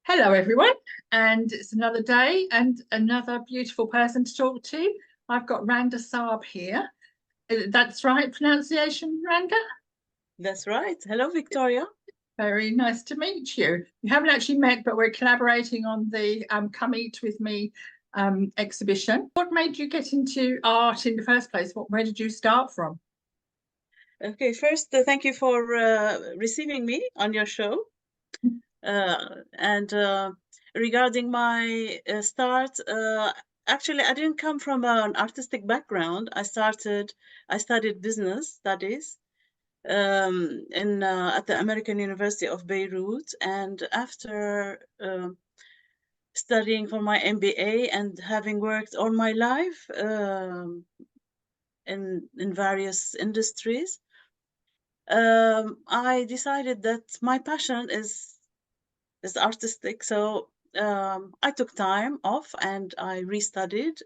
Hello, everyone, and it's another day and another beautiful person to talk to. I've got Randa Saab here. That's right, pronunciation, Randa? That's right. Hello, Victoria. Very nice to meet you. We haven't actually met, but we're collaborating on the Come Eat With Me exhibition. What made you get into art in the first place? Where did you start from? Okay, first, thank you for receiving me on your show. And regarding my start, actually, I didn't come from an artistic background. I studied business studies at the American University of Beirut, and after studying for my MBA and having worked all my life in various industries, I decided that my passion is artistic. So I took time off and I restudied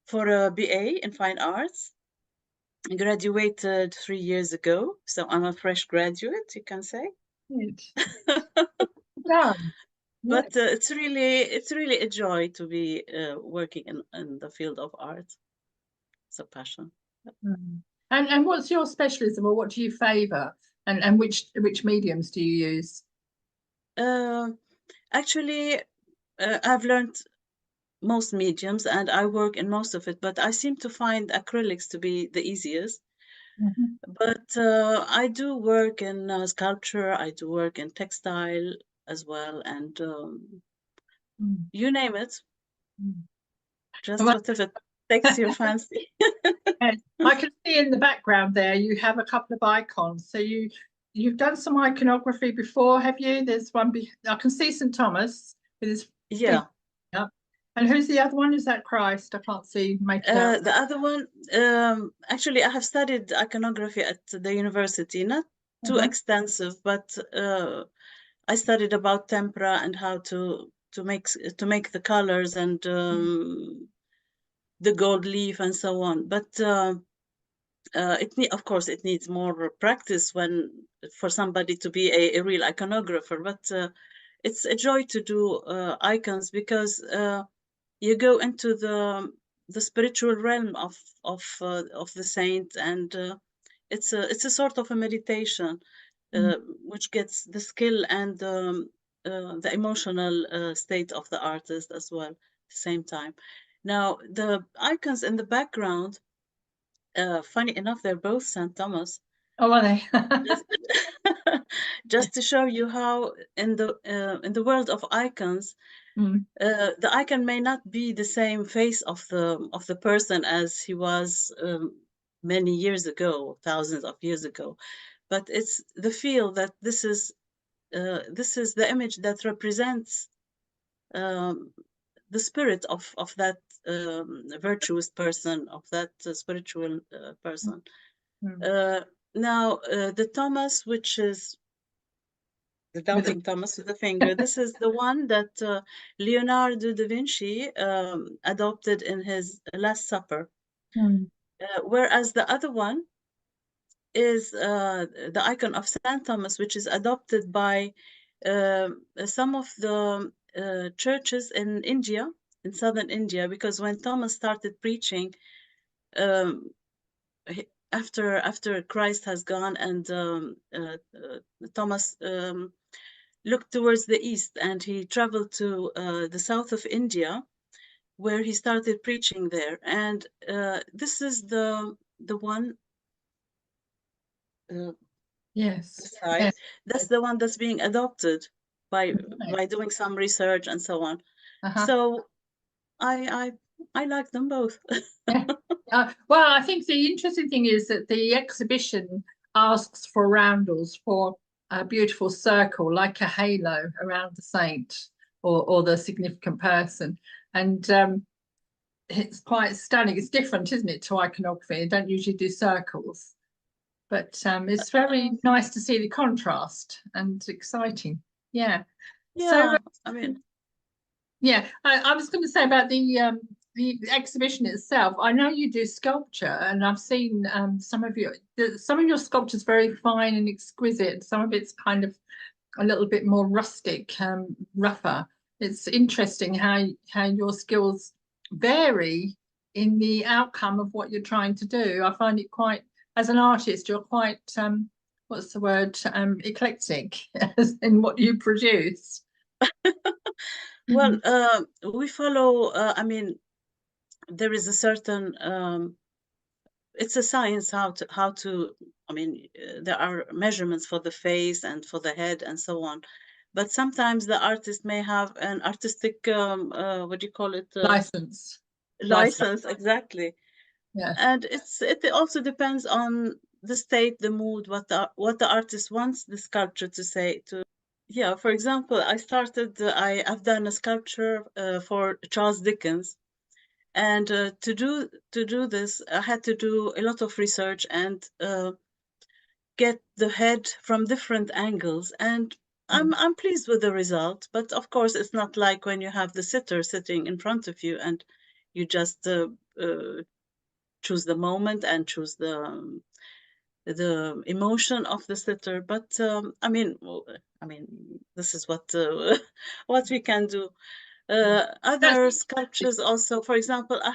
for a BA in fine arts. I graduated 3 years ago, so I'm a fresh graduate, you can say. Good. Done. But Yes. it's really a joy to be working in the field of art. It's a passion. And what's your specialism, or what do you favour? And which mediums do you use? Actually, I've learned most mediums and I work in most of it, but I seem to find acrylics to be the easiest. But I do work in sculpture, I do work in textile as well, and you name it, just Well, whatever takes your fancy. I can see in the background there you have a couple of icons. So you've done some iconography before, have you? There's one. I can see St. Thomas with his Yeah. feet up. And who's the other one? Is that Christ? I can't see. Make it out. The other one, actually, I have studied iconography at the university, not too extensive, but I studied about tempera and how to make the colors and the gold leaf and so on. But of course, it needs more practice for somebody to be a real iconographer. But it's a joy to do icons because you go into the spiritual realm of the saint, and it's a sort of a meditation, which gets the skill and the emotional state of the artist as well at the same time. Now, the icons in the background, funny enough, they're both St. Thomas. Oh, are they? Just to show you how in the world of icons, the icon may not be the same face of the person as he was many years ago, thousands of years ago, but it's the feel that this is the image that represents the spirit of that virtuous person, of that spiritual person. Now, the Thomas, which is the doubting Thomas with the finger, this is the one that Leonardo da Vinci adopted in his Last Supper. Whereas the other one is the icon of Saint Thomas, which is adopted by some of the churches in India, in southern India, because when Thomas started preaching, after Christ has gone, and Thomas looked towards the east, and he traveled to the south of India, where he started preaching there. And this is the one. Yes. Side. Yes. That's the one that's being adopted by doing some research and so on. So I like them both. Well, I think the interesting thing is that the exhibition asks for roundels, for a beautiful circle, like a halo around the saint or the significant person. And it's quite stunning. It's different, isn't it, to iconography? They don't usually do circles. But it's very nice to see the contrast and exciting. Yeah. Yeah, So, I mean, yeah, I was going to say about the exhibition itself. I know you do sculpture, and I've seen some of your sculptures very fine and exquisite. Some of it's kind of a little bit more rustic, rougher. It's interesting how your skills vary in the outcome of what you're trying to do. I find it quite, as an artist, you're quite what's the word, eclectic in what you produce. Well, we follow, I mean, there is a certain, it's a science how to, I mean, there are measurements for the face and for the head and so on. But sometimes the artist may have an artistic, what do you call it? License. License, exactly. Yeah. And it also depends on the state, the mood, what the artist wants the sculpture to say. Yeah, for example, I've done a sculpture for Charles Dickens, and to do this, I had to do a lot of research and get the head from different angles, and I'm pleased with the result. But of course, it's not like when you have the sitter sitting in front of you and you just choose the moment and choose the emotion of the sitter. But I mean, this is what what we can do. Other sculptures also, for example, I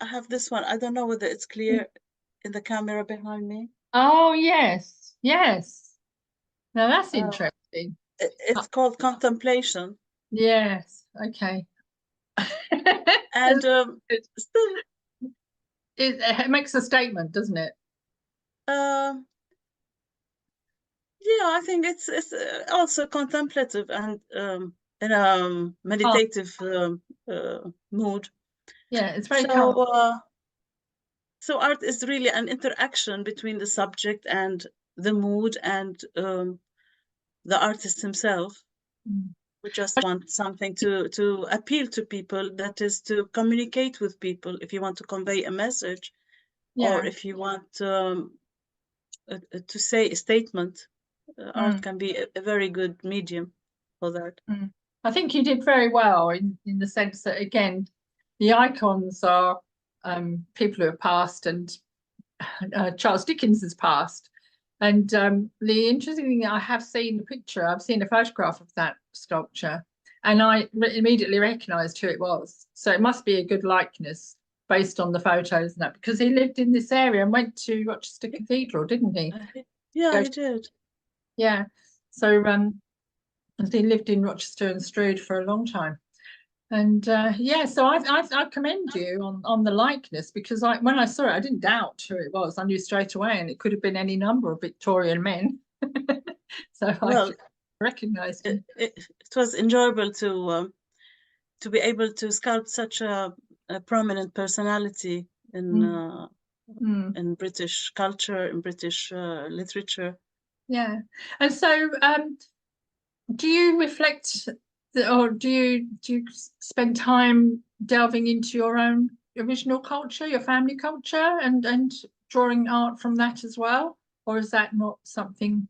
have this one. I don't know whether it's clear in the camera behind me. Oh, yes, yes. Now that's Uh, interesting. it's called Contemplation, Yes, okay. and still, It makes a statement, doesn't it? um, yeah, I think it's also contemplative and in a meditative mood. Yeah, it's very So, calm. so art is really an interaction between the subject and the mood and the artist himself. We just want something to appeal to people, that is to communicate with people. If you want to convey a message, or Yeah. if you want to say a statement, art can be a very good medium for that. I think you did very well in the sense that, again, the icons are people who have passed, and Charles Dickens has passed. And the interesting thing, I have seen the picture, I've seen a photograph of that sculpture, and I immediately recognised who it was. So it must be a good likeness based on the photos and that, because he lived in this area and went to Rochester Cathedral, didn't he? Yeah, he did. Yeah. So he lived in Rochester and Strood for a long time. And yeah, so I commend you on the likeness, because when I saw it, I didn't doubt who it was. I knew straight away, and it could have been any number of Victorian men. So I Well, recognized him. it was enjoyable to be able to sculpt such a prominent personality Mm. in British culture, in British literature. Yeah. And so do you reflect or do you spend time delving into your own original culture, your family culture, and drawing art from that as well? Or is that not something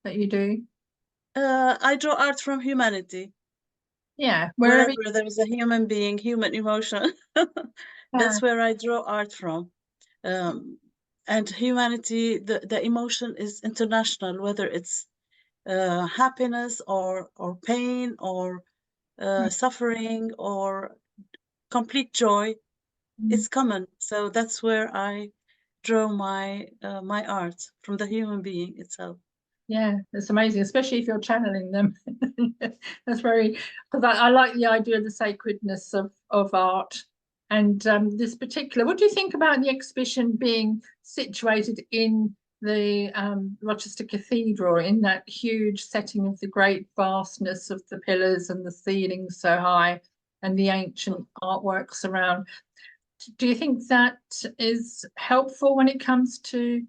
that you do? I draw art from humanity. Yeah, wherever. Wherever there is a human being, human emotion, Yeah. that's where I draw art from. And humanity, the emotion is international, whether it's happiness or pain or suffering or complete joy, Mm. it's common. So that's where I draw my art from the human being itself. Yeah, it's amazing, especially if you're channeling them. That's very, because I like the idea of the sacredness of art. And this particular, what do you think about the exhibition being situated in the Rochester Cathedral, in that huge setting of the great vastness of the pillars and the ceilings so high and the ancient artworks around? Do you think that is helpful when it comes to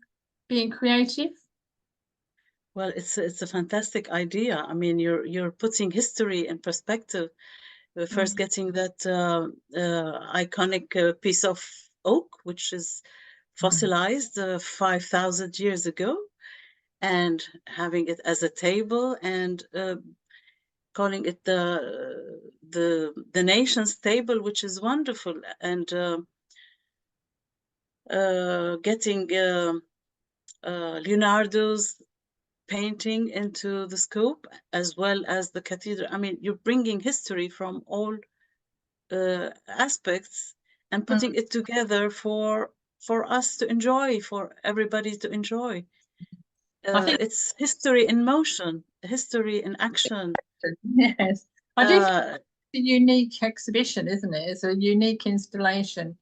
being creative? Well, it's a fantastic idea. I mean, you're putting history in perspective. First, getting that iconic piece of oak, which is fossilized 5,000 years ago, and having it as a table and calling it the nation's table, which is wonderful, and getting Leonardo's painting into the scope as well as the cathedral. I mean, you're bringing history from all aspects and putting it together for us to enjoy, for everybody to enjoy. I think It's history in motion, history in action. yes, I do think it's a unique exhibition, isn't it? It's a unique installation,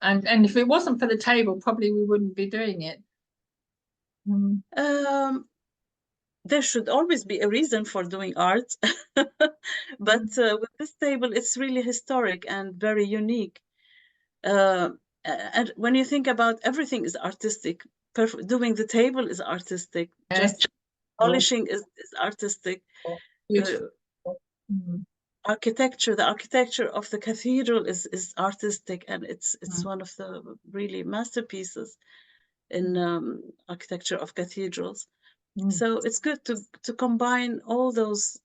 and if it wasn't for the table, probably we wouldn't be doing it. There should always be a reason for doing art, but with this table, it's really historic and very unique. And when you think about everything is artistic, doing the table is artistic, Yes. just polishing is artistic. Beautiful. Architecture, the architecture of the cathedral is artistic, and it's one of the really masterpieces in architecture of cathedrals. So it's good to combine all those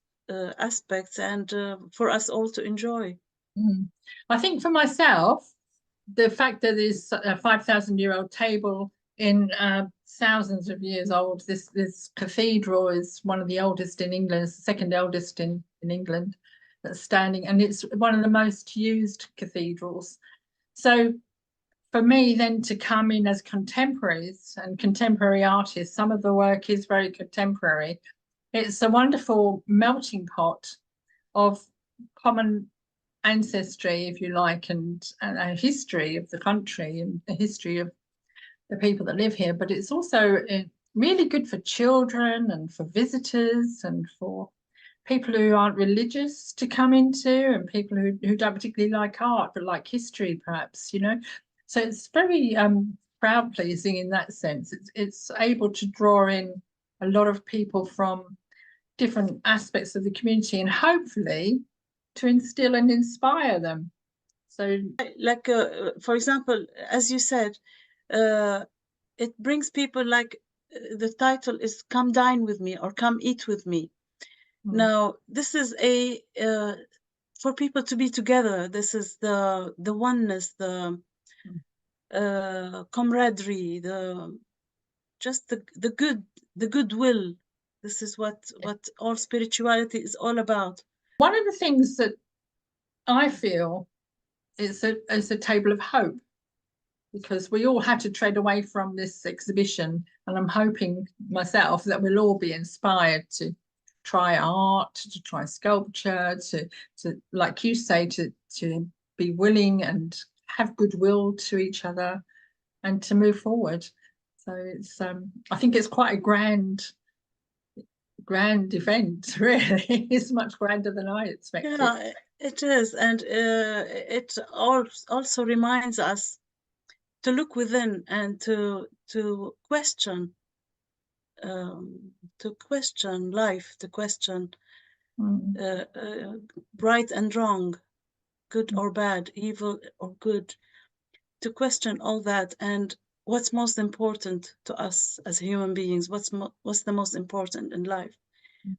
aspects and for us all to enjoy. I think for myself, the fact that there's a 5,000-year-old table in thousands of years old, this cathedral is one of the oldest in England, it's the second eldest in England that's standing, and it's one of the most used cathedrals. So for me then to come in as contemporaries and contemporary artists, some of the work is very contemporary. It's a wonderful melting pot of common ancestry, if you like, and a history of the country and the history of the people that live here. But it's also really good for children and for visitors and for people who aren't religious to come into, and people who don't particularly like art but like history, perhaps, you know. So it's very crowd pleasing in that sense. It's able to draw in a lot of people from different aspects of the community and hopefully to instill and inspire them. So like for example, as you said, it brings people, like the title is "Come Dine with Me" or "Come Eat with Me." Now this is a for people to be together. This is the oneness, the camaraderie, just the goodwill. This is what all spirituality is all about. One of the things that I feel is a table of hope, because we all had to tread away from this exhibition, and I'm hoping myself that we'll all be inspired to try art, to try sculpture, to like you say, to be willing and have goodwill to each other and to move forward. So it's I think it's quite a grand event, really. It's much grander than I expected. Yeah, it is, and it also reminds us to look within and to question, life, to question right and wrong, good or bad, evil or good, to question all that, and what's most important to us as human beings, what's the most important in life,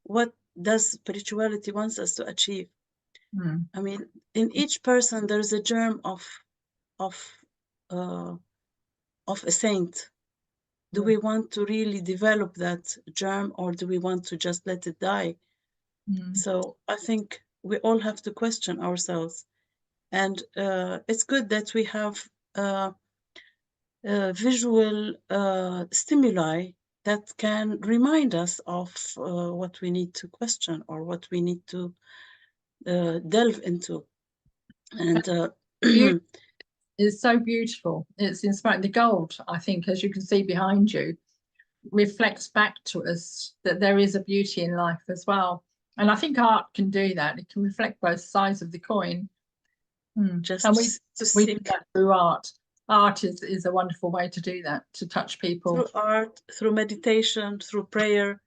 what does spirituality wants us to achieve. I mean, in each person there's a germ of a saint. Do we want to really develop that germ, or do we want to just let it die? So I think we all have to question ourselves, and it's good that we have visual stimuli that can remind us of what we need to question or what we need to delve into. And it's so beautiful. It's inspiring. The gold, I think, as you can see behind you, reflects back to us that there is a beauty in life as well. And I think art can do that. It can reflect both sides of the coin. Just and we do see that through art. Art is a wonderful way to do that, to touch people. Through art, through meditation, through prayer.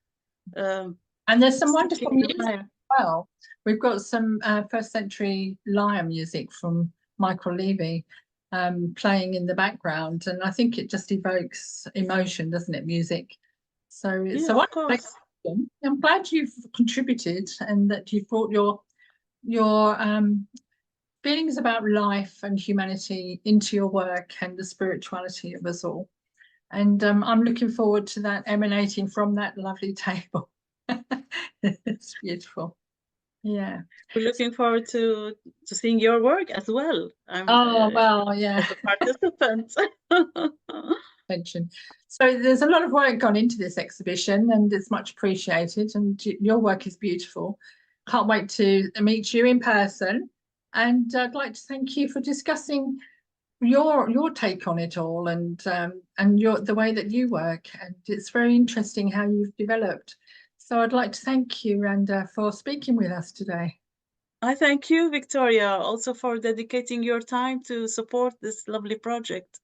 And there's some wonderful music as well. We've got some first century lyre music from Michael Levy playing in the background, and I think it just evokes emotion, doesn't it, music? So it's a wonderful exhibition. I'm glad you've contributed and that you've brought your feelings about life and humanity into your work and the spirituality of us all. And I'm looking forward to that emanating from that lovely table. It's beautiful. Yeah. We're looking forward to seeing your work as well. I'm Oh, well, yeah. as a participant. Mention. So there's a lot of work gone into this exhibition, and it's much appreciated. And your work is beautiful. Can't wait to meet you in person. And I'd like to thank you for discussing your take on it all, and the way that you work. And it's very interesting how you've developed. So I'd like to thank you, Randa, for speaking with us today. I thank you, Victoria, also for dedicating your time to support this lovely project.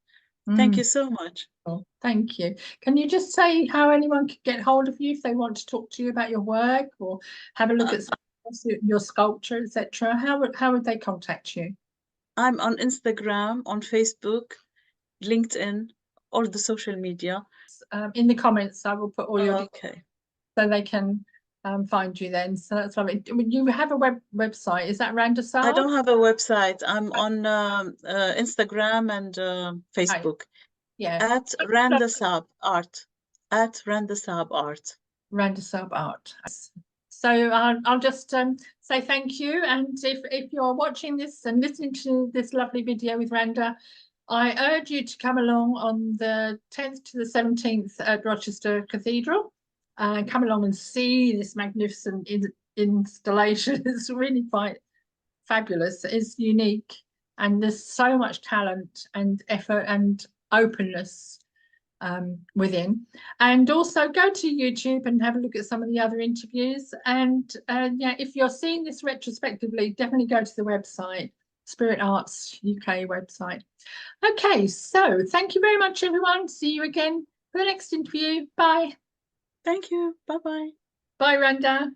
Thank you so much. Oh, thank you. Can you just say how anyone can get hold of you if they want to talk to you about your work or have a look at your sculpture, etc.? How would they contact you? I'm on Instagram, on Facebook, LinkedIn, or the social media. In the comments, I will put all your details so they can find you then. So that's lovely. You have a website. Is that Randa Saab? I don't have a website. I'm on Instagram and Facebook. Yeah. At Randa Saab Art. At Randa Saab Art. Randa Saab Art. So I'll just say thank you. And if you're watching this and listening to this lovely video with Randa, I urge you to come along on the 10th to the 17th at Rochester Cathedral. Come along and see this magnificent installation. It's really quite fabulous. It's unique. And there's so much talent and effort and openness within. And also go to YouTube and have a look at some of the other interviews. And yeah, if you're seeing this retrospectively, definitely go to the website, Spirit Arts UK website. Okay, so thank you very much, everyone. See you again for the next interview. Bye. Thank you. Bye-bye. Bye, Randa.